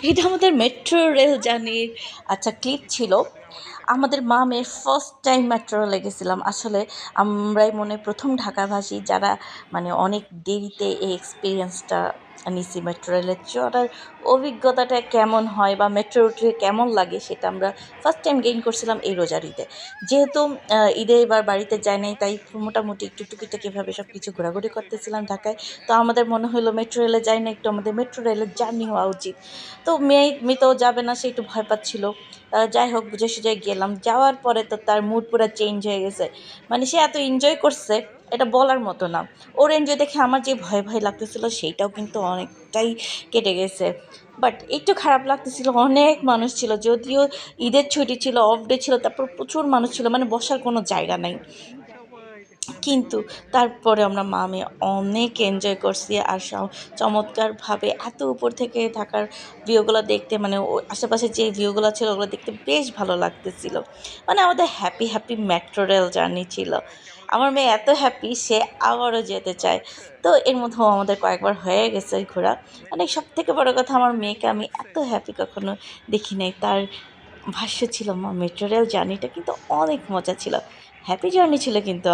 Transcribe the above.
এটা আমাদের metro rail জার্নির ক্লিপ ছিল। আমাদের মা মেয়ের ফার্স্ট টাইম মেট্রো রেলে গেছিলাম। আসলে আমরাই মনে হয় প্রথম ঢাকাভাষী যারা মানে অনেক দেরিতে এই এক্সপেরিয়েন্সটা নিছি। মেট্রো রেলে চড়ার অভিজ্ঞতাটা কেমন হয় বা মেট্রো উঠে কেমন লাগে সেটা আমরা ফার্স্ট টাইম গেইন করছিলাম এই রোজার ঈদে। যেহেতু ঈদে এবার বাড়িতে যাই নাই, তাই মোটামুটি একটু টুকিটাকিভাবে সব কিছু ঘোরাঘুরি করতেছিলাম ঢাকায়। তো আমাদের মনে হলো মেট্রো রেলে যাই না, একটু আমাদের মেট্রো রেলের জার্নি হওয়া উচিত। তো মেয়ে তো যাবে না, সে একটু ভয় পাচ্ছিল। যাই হোক বুঝে সুঝে গেলাম। যাওয়ার পরে তো তার মুড পুরা চেঞ্জ হয়ে গেছে। মানে সে এত এনজয় করছে, এটা বলার মতো না। ওর এনজয় দেখে আমার যে ভয় ভয় লাগতেছিল সেইটাও কিন্তু অনেকটাই কেটে গেছে। বাট একটু খারাপ লাগতেছিল, অনেক মানুষ ছিল। যদিও ঈদের ছুটি ছিল, অফ ডে ছিল, তারপর প্রচুর মানুষ ছিল, মানে বসার কোনো জায়গা নাই। কিন্তু তারপরে আমরা মা মেয়ে অনেক এনজয় করছি। আর চমৎকারভাবে এত উপর থেকে ঢাকার ভিউগুলো দেখতে, মানে ও আশেপাশে যে ভিউগুলো ছিল ওগুলো দেখতে বেশ ভালো লাগতেছিল। মানে আমাদের happy happy metro rail journey ছিল। আমার মেয়ে এত হ্যাপি, সে আবারও যেতে চায়। তো এর মধ্যেও আমাদের কয়েকবার হয়ে গেছে ঘোরা। মানে সব থেকে বড় কথা, আমার মেয়েকে আমি এত হ্যাপি কখনো দেখি নাই। তার ভাষ্য ছিল, মা মেট্রো রেল জার্নিটা কিন্তু অনেক মজা ছিল, হ্যাপি জার্নি ছিল কিন্তু